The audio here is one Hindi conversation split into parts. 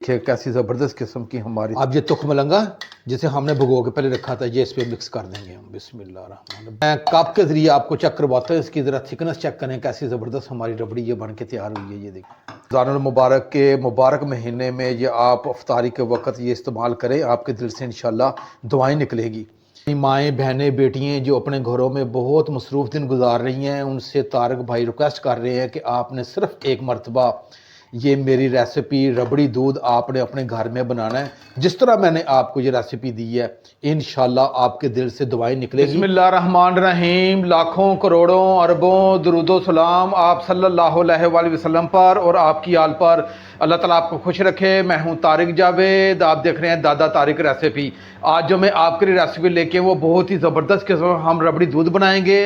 कैसी ज़बरदस्त किस्म की हमारी अब ये तुख मलंगा जिसे हमने भगो के पहले रखा था, ये इस पर मिक्स कर देंगे हम। बिस्मिल्लाह। मैं कप के ज़रिए आपको चेक करवाता हूँ, इसकी ज़रा थिकनेस चेक करें कैसी ज़बरदस्त हमारी रबड़ी ये बन के तैयार हुई है। ये देखिए, रमज़ानुल मुबारक के मुबारक महीने में ये आप अफ्तारी के वक्त ये इस्तेमाल करें, आपके दिल से इंशाल्लाह दुआएं निकलेगी। माएँ बहनें बेटियाँ जो अपने घरों में बहुत मसरूफ़ दिन गुजार रही हैं, उनसे तारक भाई रिक्वेस्ट कर रहे हैं कि आपने सिर्फ़ एक मरतबा ये मेरी रेसिपी रबड़ी दूध आपने अपने घर में बनाना है, जिस तरह मैंने आपको ये रेसिपी दी है। इंशाल्लाह आपके दिल से दुआएं निकलेगी। बिस्मिल्लाहिर्रहमानिर्रहीम। लाखों करोड़ों अरबों दुरूदो सलाम आप सल्लल्लाहु अलैहि वसल्लम पर और आपकी आल पर। अल्लाह ताला आपको खुश रखे। मैं हूं तारिक जावेद, आप देख रहे हैं दादा तारिक रेसिपी। आज जो मैं आपके लिए रेसिपी लेके वो बहुत ही ज़बरदस्त किस्म हम रबड़ी दूध बनाएंगे।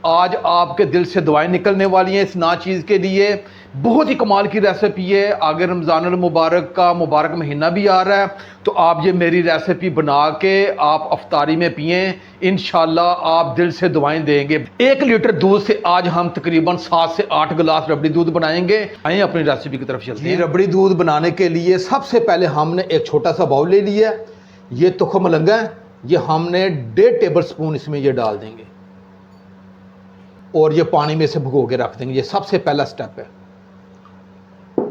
आज आपके दिल से दुआएं निकलने वाली हैं इस ना चीज़ के लिए। बहुत ही कमाल की रेसिपी है। आगे रमज़ानुल मुबारक का मुबारक महीना भी आ रहा है, तो आप ये मेरी रेसिपी बना के आप अफ्तारी में पिएँ, इंशाल्लाह आप दिल से दुआएं देंगे। 1 लीटर दूध से आज हम तकरीबन 7 से 8 गिलास रबड़ी दूध बनाएंगे। आइए अपनी रेसिपी की तरफ चलते हैं। रबड़ी दूध बनाने के लिए सबसे पहले हमने एक छोटा सा बाउल ले लिया। ये तुख मलंगा है, ये हमने 1.5 टेबल स्पून इसमें ये डाल देंगे और ये पानी में से भिगो के रख देंगे। ये सबसे पहला स्टेप है।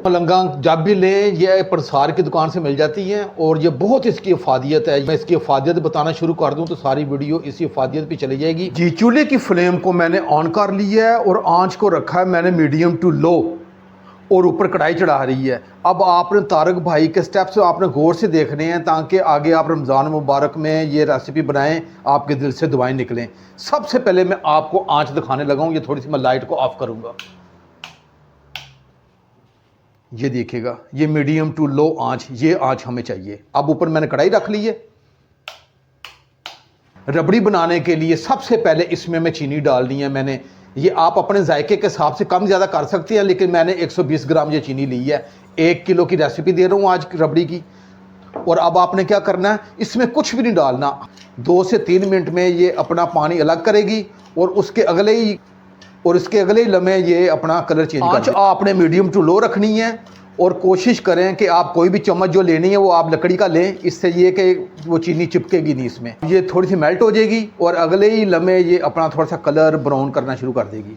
मलंगा जब भी लें, ये पंसार की दुकान से मिल जाती हैं और ये बहुत इसकी अफादियत है। मैं इसकी अफादियत बताना शुरू कर दूं तो सारी वीडियो इसी अफादियत पे चली जाएगी। जी, चूल्हे की फ्लेम को मैंने ऑन कर लिया है और आंच को रखा है मैंने मीडियम टू लो और ऊपर कढ़ाई चढ़ा रही है। अब आपने तारक भाई के स्टेप्स आपने गौर से देखने हैं ताकि आगे आप रमज़ान मुबारक में ये रेसिपी बनाएं, आपके दिल से दुआएं निकलें। सबसे पहले मैं आपको आंच दिखाने लगा हूँ। ये थोड़ी सी मैं लाइट को ऑफ करूँगा। ये देखिएगा, ये मीडियम टू लो आंच, ये आंच हमें चाहिए। अब ऊपर मैंने कढ़ाई रख ली है। रबड़ी बनाने के लिए सबसे पहले इसमें मैं चीनी डालनी है। मैंने ये आप अपने जायके के हिसाब से कम ज़्यादा कर सकते हैं, लेकिन मैंने 120 ग्राम ये चीनी ली है। 1 किलो की रेसिपी दे रहा हूँ आज रबड़ी की। और अब आपने क्या करना है, इसमें कुछ भी नहीं डालना। 2 से 3 मिनट में ये अपना पानी अलग करेगी और इसके अगले ही लम्हे ये अपना कलर चेंज कर देगी। आपने मीडियम टू लो रखनी है और कोशिश करें कि आप कोई भी चम्मच जो लेनी है वो आप लकड़ी का लें, इससे ये कि वो चीनी चिपकेगी नहीं इसमें। ये थोड़ी सी मेल्ट हो जाएगी और अगले ही लम्हे ये अपना थोड़ा सा कलर ब्राउन करना शुरू कर देगी।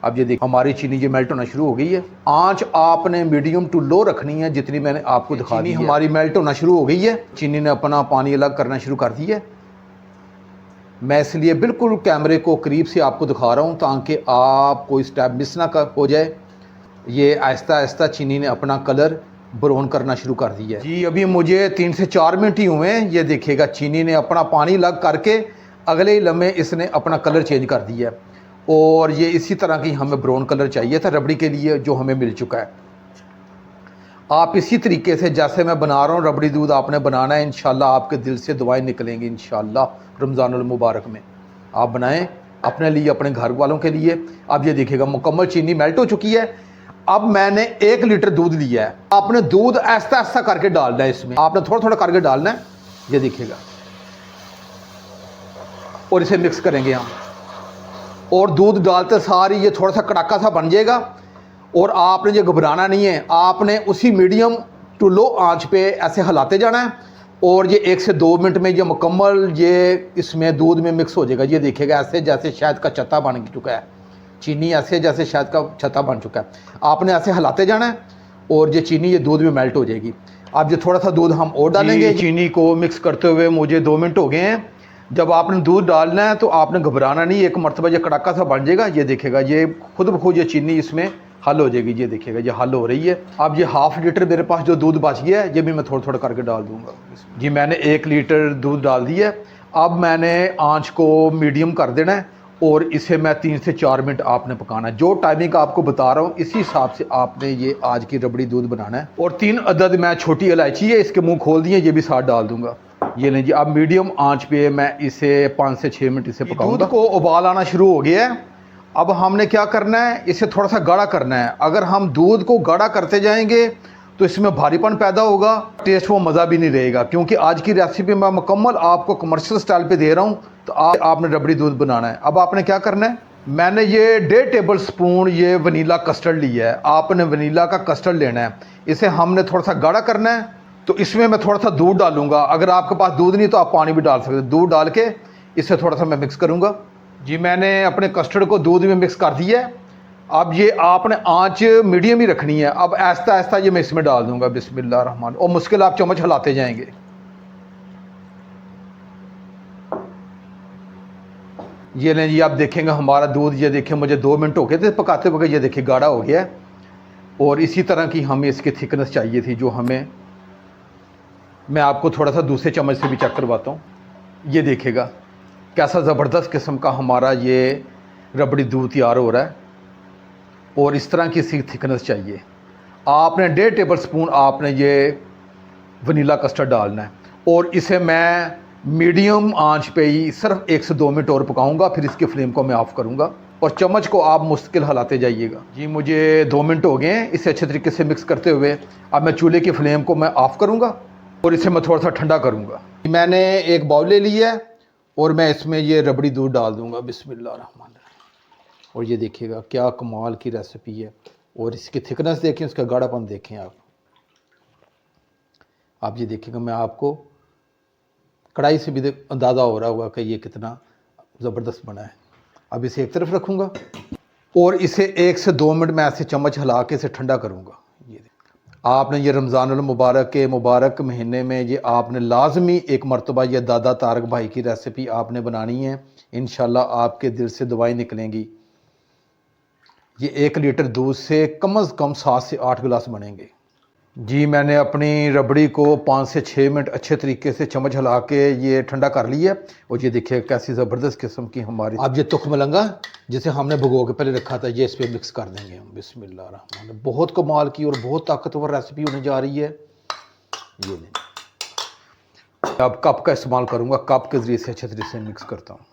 अब ये देखिए, हमारी चीनी ये मेल्ट होना शुरू हो गई है। आंच आपने मीडियम टू लो रखनी है, जितनी मैंने आपको दिखा दी। हमारी मेल्ट होना शुरू हो गई है। चीनी ने अपना पानी अलग करना शुरू कर दिया है। मैं इसलिए बिल्कुल कैमरे को करीब से आपको दिखा रहा हूँ ताकि आप कोई स्टेप मिस ना हो जाए। ये आहिस्ता आहिस्ता चीनी ने अपना कलर ब्राउन करना शुरू कर दिया है। जी, अभी मुझे 3 से 4 मिनट ही हुए हैं। ये देखिएगा, चीनी ने अपना पानी अलग करके अगले ही लम्हे इसने अपना कलर चेंज कर दिया है। और ये इसी तरह की हमें ब्राउन कलर चाहिए था रबड़ी के लिए, जो हमें मिल चुका है। आप इसी तरीके से जैसे मैं बना रहा हूँ रबड़ी दूध आपने बनाना है। इंशाल्लाह आपके दिल से दुआएं निकलेंगी। इंशाल्लाह रमज़ानुल मुबारक में आप बनाएं अपने लिए, अपने घर वालों के लिए। अब ये देखिएगा, मुकम्मल चीनी मेल्ट हो चुकी है। अब मैंने 1 लीटर दूध लिया है। आपने दूध ऐसा ऐसा करके डालना है इसमें, आपने थोड़ा थोड़ा करके डालना है। ये देखिएगा, और इसे मिक्स करेंगे हम। और दूध डालते सारी ये थोड़ा सा कड़ाका सा बन जाएगा और आपने ये घबराना नहीं है। आपने उसी मीडियम टू लो आंच पे ऐसे हिलाते जाना है और ये 1 से 2 मिनट में ये मुकम्मल ये इसमें दूध में मिक्स हो जाएगा। ये देखिएगा, ऐसे जैसे शहद का छत्ता बन चुका है। चीनी ऐसे जैसे शहद का छत्ता बन चुका है। आपने ऐसे हिलाते जाना है और ये चीनी ये दूध में मेल्ट हो जाएगी। अब ये थोड़ा सा दूध हम और डालेंगे। चीनी को मिक्स करते हुए मुझे 2 मिनट हो गए हैं। जब आपने दूध डालना है तो आपने घबराना नहीं, एक मरतबा ये कड़ाका सा बन जाएगा। ये देखिएगा, ये खुद ब खुद ये चीनी इसमें हल हो जाएगी। ये देखिएगा, ये हल हो रही है। अब ये 1/2 लीटर मेरे पास जो दूध बच गया है, ये भी मैं थोड़ा थोड़ा करके डाल दूंगा। जी, मैंने 1 लीटर दूध डाल दिया है। अब मैंने आंच को मीडियम कर देना है और इसे मैं 3 से 4 मिनट आपने पकाना है। जो टाइमिंग आपको बता रहा हूँ इसी हिसाब से आपने ये आज की रबड़ी दूध बनाना है। और 3 अदद मैं छोटी इलायची है, इसके मुंह खोल दिए, ये भी साथ डाल दूंगा। ये नहीं जी, अब मीडियम आंच पे मैं इसे 5 से 6 मिनट इसे पकाऊंगा। दूध को उबाल आना शुरू हो गया है। अब हमने क्या करना है, इसे थोड़ा सा गाढ़ा करना है। अगर हम दूध को गाढ़ा करते जाएंगे तो इसमें भारीपन पैदा होगा, टेस्ट वो मज़ा भी नहीं रहेगा। क्योंकि आज की रेसिपी मैं मुकम्मल आपको कमर्शियल स्टाइल पे दे रहा हूँ, तो आपने रबड़ी दूध बनाना है। अब आपने क्या करना है, मैंने ये 1.5 टेबल स्पून ये वनीला कस्टर्ड लिया है। आपने वनीला का कस्टर्ड लेना है। इसे हमने थोड़ा सा गाढ़ा करना है तो इसमें मैं थोड़ा सा दूध डालूंगा। अगर आपके पास दूध नहीं तो आप पानी भी डाल सकते हैं। दूध डाल के इससे थोड़ा सा मैं मिक्स करूंगा। जी मैंने अपने कस्टर्ड को दूध में मिक्स कर दिया है। अब ये आपने आंच मीडियम ही रखनी है। अब आहिस्ता आहिस्ता ये मैं इसमें डाल दूंगा। बिस्मिल्लाह रहमान। और मुश्किल आप चम्मच हिलाते जाएंगे। ये लें जी, आप देखेंगे हमारा दूध, ये देखिए मुझे 2 मिनट हो गए थे पकाते वक्त, ये देखिए गाढ़ा हो गया है। और इसी तरह की हमें इसकी थिकनेस चाहिए थी जो हमें, मैं आपको थोड़ा सा दूसरे चम्मच से भी चेक करवाता हूँ। ये देखिएगा कैसा ज़बरदस्त किस्म का हमारा ये रबड़ी दूध तैयार हो रहा है। और इस तरह की इसकी थिकनेस चाहिए। आपने 1.5 टेबल स्पून आपने ये वनीला कस्टर्ड डालना है। और इसे मैं मीडियम आंच पे ही सिर्फ 1 से 2 मिनट और पकाऊंगा, फिर इसकी फ्लेम को मैं ऑफ़ करूंगा। और चम्मच को आप मुश्किल हिलाते जाइएगा। जी मुझे 2 मिनट हो गए हैं इसे अच्छे तरीके से मिक्स करते हुए। अब मैं चूल्हे की फ्लेम को मैं ऑफ़ करूंगा और इसे मैं थोड़ा सा ठंडा करूंगा। मैंने एक बाउल ले लिया है और मैं इसमें ये रबड़ी दूध डाल दूंगा। बिस्मिल्लाह रहमान रहीम। और ये देखिएगा क्या कमाल की रेसिपी है। और इसकी थिकनेस देखें, उसका गाढ़ापन देखें आप ये देखिएगा। मैं आपको कढ़ाई से भी अंदाज़ा हो रहा होगा कि ये कितना ज़बरदस्त बना है। अब इसे एक तरफ रखूँगा और इसे 1 से 2 मिनट में ऐसे चम्मच हिला के इसे ठंडा करूँगा। ये आपने ये रमज़ानुल मुबारक के मुबारक महीने में ये आपने लाजमी एक मरतबा ये दादा तारक भाई की रेसिपी आपने बनानी है। इंशाल्लाह आपके दिल से दुआएं निकलेंगी। ये 1 लीटर दूध से कम से कम 7 से 8 गिलास बनेंगे। जी मैंने अपनी रबड़ी को 5 से 6 मिनट अच्छे तरीके से चम्मच हिला के ये ठंडा कर लिया। और ये देखिए कैसी ज़बरदस्त किस्म की हमारी, अब ये तुख मलंगा जिसे हमने भगो के पहले रखा था, ये इस पर मिक्स कर देंगे हम। बिस्मिल्लाह रहमान। बहुत कमाल की और बहुत ताकतवर रेसिपी होने जा रही है। ये नहीं, अब कप का इस्तेमाल करूँगा। कप के ज़रिए से अच्छे तरीके से मिक्स करता हूँ।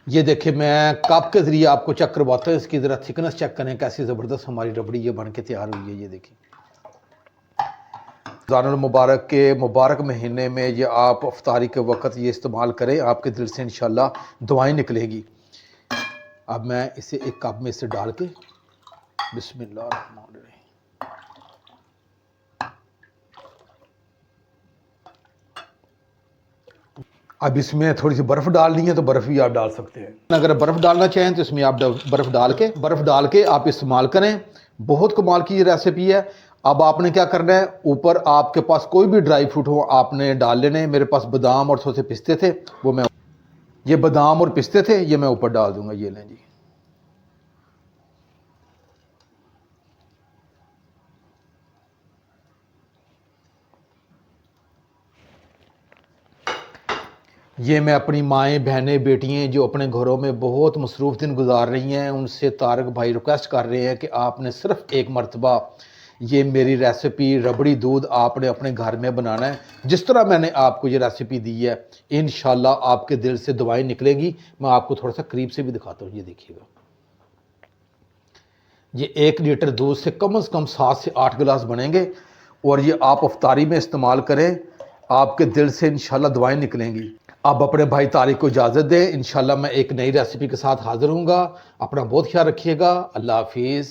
ये देखिए मैं कप के ज़रिए आपको चेक करवाता हूँ। इसकी ज़रा थिकनेस चेक करें कैसी ज़बरदस्त हमारी रबड़ी ये बन के तैयार हुई है। ये देखिए रमज़ानुल मुबारक के मुबारक महीने में ये आप अफ्तारी के वक्त ये इस्तेमाल करें, आपके दिल से इंशाल्लाह दुआएं निकलेगी। अब मैं इसे एक कप में से डाल के बिस्मिल्लाह रहमान रहीम। अब इसमें थोड़ी सी बर्फ़ डालनी है तो बर्फ़ भी आप डाल सकते हैं। अगर बर्फ़ डालना चाहें तो इसमें आप बर्फ़ डाल के आप इस्तेमाल करें। बहुत कमाल की ये रेसिपी है। अब आपने क्या करना है, ऊपर आपके पास कोई भी ड्राई फ्रूट हो आपने डाल लेने। मेरे पास बादाम और थोड़े से पिस्ते थे, वो मैं ये बादाम और पिस्ते थे ये मैं ऊपर डाल दूंगा। ये लें जी। ये मैं अपनी माएँ बहनें बेटियाँ जो अपने घरों में बहुत मसरूफ़ दिन गुजार रही हैं, उनसे तारक भाई रिक्वेस्ट कर रहे हैं कि आपने सिर्फ एक मरतबा ये मेरी रेसिपी रबड़ी दूध आपने अपने घर में बनाना है। जिस तरह मैंने आपको ये रेसिपी दी है इंशाल्लाह आपके दिल से दुआएं निकलेगी। मैं आपको थोड़ा सा करीब से भी दिखाता हूँ। ये देखिएगा ये 1 लीटर दूध से कम 7 से 8 गिलास बनेंगे। और ये आप अफ्तारी में इस्तेमाल करें, आपके दिल से इंशाल्लाह दुआएं निकलेंगी। आप अपने भाई तारिक को इजाज़त दें। इंशाल्लाह मैं एक नई रेसिपी के साथ हाज़िर हूँगा। अपना बहुत ख्याल रखिएगा। अल्लाह हाफिज़।